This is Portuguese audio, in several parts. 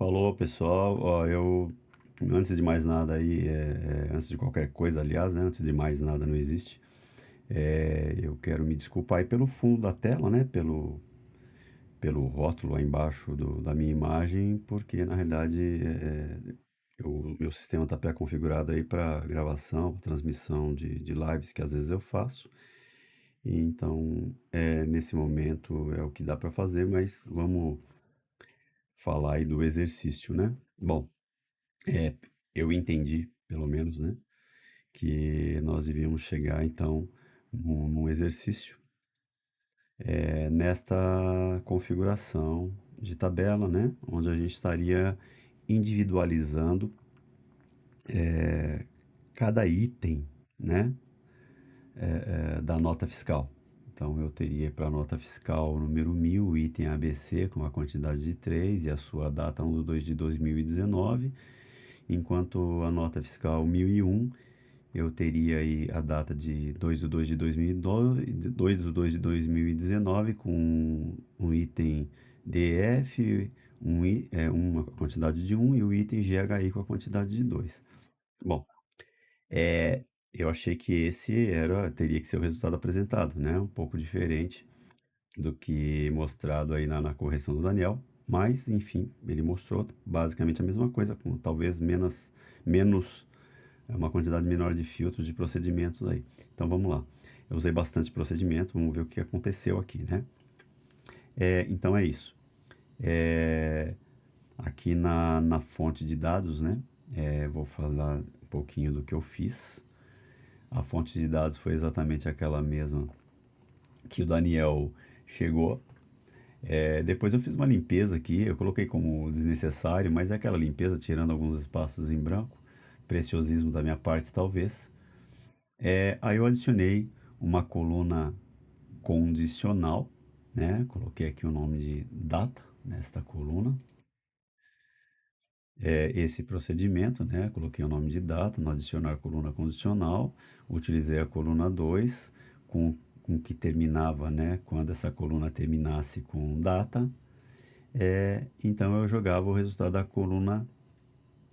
Falou, pessoal. Ó, antes de mais nada aí, antes de qualquer coisa, aliás, né? Antes de mais nada não existe. Eu quero me desculpar aí pelo fundo da tela, né? Pelo rótulo aí embaixo da minha imagem, porque na realidade o meu sistema está pré-configurado aí para gravação, pra transmissão de lives que às vezes eu faço. E então, nesse momento é o que dá para fazer, mas vamos falar aí do exercício, né? Bom, É, eu entendi, pelo menos, né, que nós devíamos chegar, então, num exercício, nesta configuração de tabela, né, onde a gente estaria individualizando cada item, né, da nota fiscal. Então, eu teria para a nota fiscal número 1000, o item ABC, com a quantidade de 3 e a sua data 1 de 2019, enquanto a nota fiscal 1001 eu teria aí a data de 2 de 2012, 2 de 2 de 2019 com um item DF, uma quantidade de um e o item GHI com a quantidade de 2. Bom, eu achei que teria que ser o resultado apresentado, né? Um pouco diferente do que mostrado aí na correção do Daniel, mas enfim, ele mostrou basicamente a mesma coisa, com talvez menos uma quantidade menor de filtros de procedimentos aí. Então vamos lá. Eu usei bastante procedimento, vamos ver o que aconteceu aqui, né? Então é isso. É, Aqui na fonte de dados, né? Vou falar um pouquinho do que eu fiz. A fonte de dados foi exatamente aquela mesma que o Daniel chegou. Depois eu fiz uma limpeza aqui, eu coloquei como desnecessário, mas é aquela limpeza tirando alguns espaços em branco. Preciosismo da minha parte, talvez. Aí eu adicionei uma coluna condicional, né? Coloquei aqui o nome de data nesta coluna. Esse procedimento, né? Coloquei o nome de data no adicionar coluna condicional, utilizei a coluna 2 com que terminava, né? Quando essa coluna terminasse com data, então eu jogava o resultado da coluna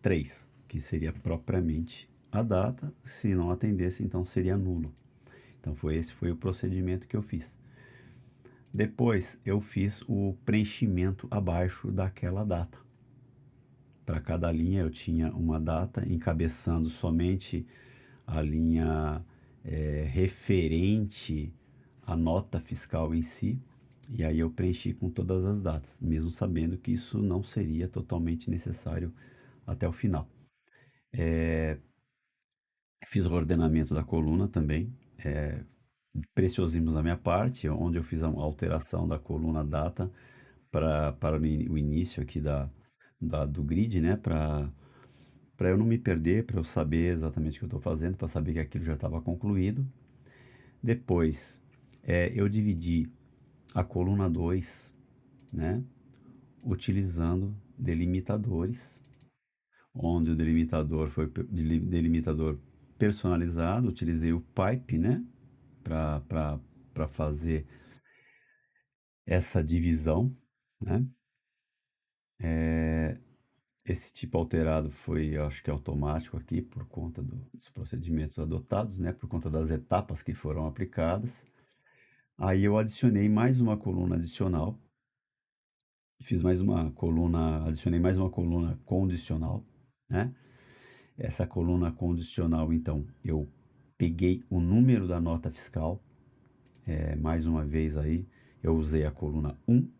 3, que seria propriamente a data. Se não atendesse, então seria nulo. Então esse foi o procedimento que eu fiz. Depois eu fiz o preenchimento abaixo daquela data. Para cada linha eu tinha uma data, encabeçando somente a linha referente à nota fiscal em si. E aí eu preenchi com todas as datas, mesmo sabendo que isso não seria totalmente necessário até o final. Fiz o ordenamento da coluna também, preciosismos da minha parte, onde eu fiz a alteração da coluna data para o início aqui do grid, né? Para eu não me perder, para eu saber exatamente o que eu estou fazendo, para saber que aquilo já estava concluído. Depois, eu dividi a coluna 2, né? Utilizando delimitadores, onde o delimitador foi delimitador personalizado, utilizei o pipe, né? Para fazer essa divisão, né? Esse tipo alterado foi, eu acho que automático aqui, por conta dos procedimentos adotados, né? Por conta das etapas que foram aplicadas. Aí eu adicionei mais uma coluna adicional, adicionei mais uma coluna condicional, né? Essa coluna condicional, então, eu peguei o número da nota fiscal, mais uma vez aí, eu usei a coluna 1,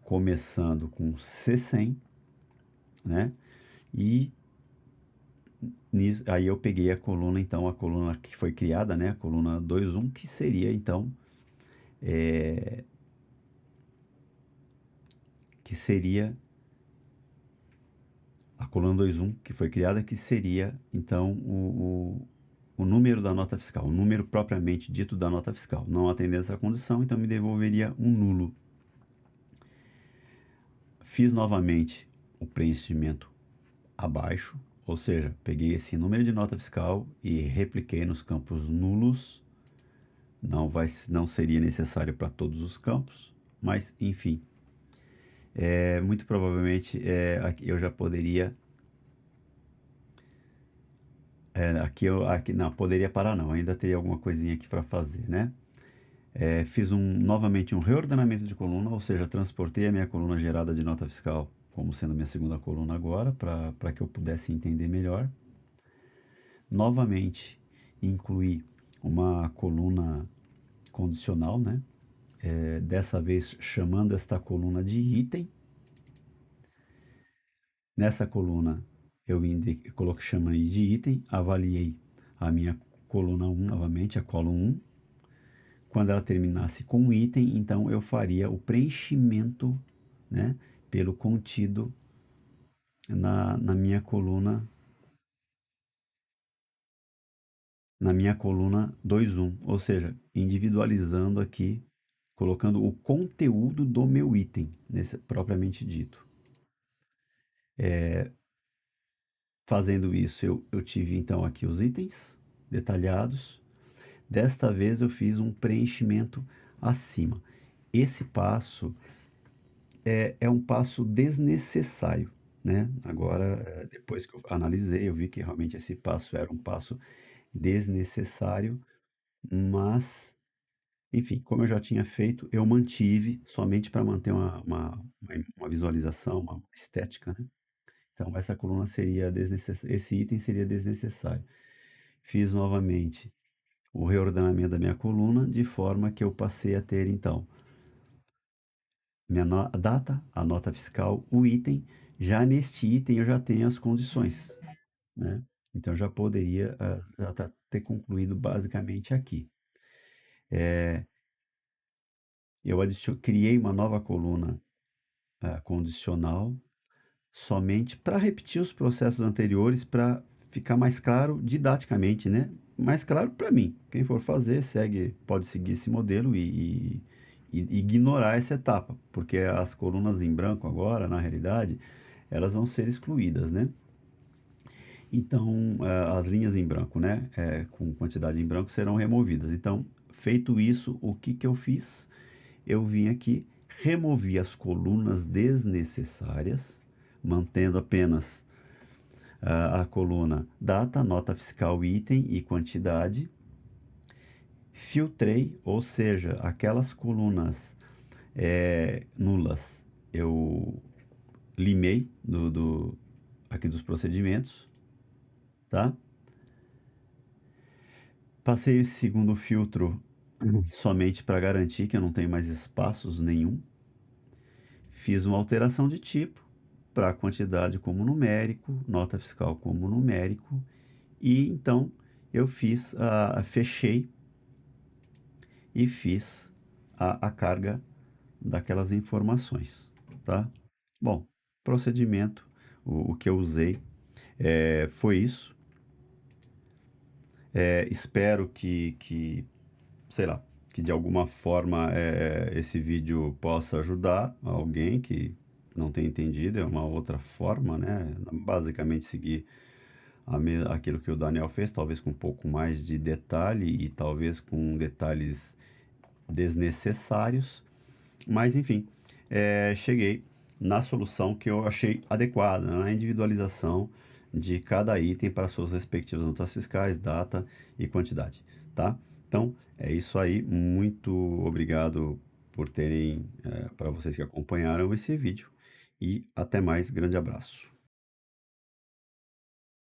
começando com C100, né? E aí eu peguei a coluna, então, a coluna que foi criada, né? A coluna 21, que seria, então, é, que seria a coluna 21 que foi criada, que seria, então, o número da nota fiscal, o número propriamente dito da nota fiscal. Não atendendo essa condição, então me devolveria um nulo. Fiz novamente o preenchimento abaixo, ou seja, peguei esse número de nota fiscal e repliquei nos campos nulos. Não seria necessário para todos os campos, mas enfim, muito provavelmente aqui eu já poderia, aqui não, poderia parar não, ainda teria alguma coisinha aqui para fazer, né? Fiz novamente um reordenamento de coluna, ou seja, transportei a minha coluna gerada de nota fiscal como sendo minha segunda coluna agora, para que eu pudesse entender melhor. Novamente, incluí uma coluna condicional, né? Dessa vez chamando esta coluna de item. Nessa coluna eu coloquei, chamei de item, avaliei a minha coluna um novamente, a coluna um. Quando ela terminasse com um item, então eu faria o preenchimento, né, pelo contido na minha coluna, na minha coluna 2.1, ou seja, individualizando aqui, colocando o conteúdo do meu item, nesse, propriamente dito. Fazendo isso, eu tive então aqui os itens detalhados. Desta vez eu fiz um preenchimento acima. Esse passo é um passo desnecessário, né? Agora, depois que eu analisei, eu vi que realmente esse passo era um passo desnecessário, mas, enfim, como eu já tinha feito, eu mantive somente para manter uma visualização, uma estética, né? Então, essa coluna seria desnecessária, esse item seria desnecessário. Fiz novamente o reordenamento da minha coluna, de forma que eu passei a ter, então, a data, a nota fiscal, o item. Já neste item eu já tenho as condições, né? Então já poderia ter concluído basicamente aqui. Eu criei uma nova coluna condicional somente para repetir os processos anteriores, para ficar mais claro didaticamente, né? Mais claro para mim. Quem for fazer, pode seguir esse modelo e ignorar essa etapa, porque as colunas em branco agora, na realidade, elas vão ser excluídas, né? Então, as linhas em branco, né, com quantidade em branco, serão removidas. Então, feito isso, o que que eu fiz? Eu vim aqui, removi as colunas desnecessárias, mantendo apenas a coluna data, nota fiscal, item e quantidade. Filtrei, ou seja, aquelas colunas nulas, eu limei aqui dos procedimentos, tá? Passei esse segundo filtro somente para garantir que eu não tenho mais espaços nenhum. Fiz uma alteração de tipo para quantidade como numérico, nota fiscal como numérico, e então eu fechei e fiz a carga daquelas informações, tá? Bom, procedimento, o que eu usei foi isso. Espero sei lá, que de alguma forma esse vídeo possa ajudar alguém que não tem entendido, é uma outra forma, né? Basicamente seguir aquilo que o Daniel fez, talvez com um pouco mais de detalhe e talvez com detalhes desnecessários, mas enfim, cheguei na solução que eu achei adequada, na individualização de cada item para suas respectivas notas fiscais, data e quantidade, tá? Então, é isso aí. Muito obrigado por terem, para vocês que acompanharam esse vídeo e até mais. Grande abraço.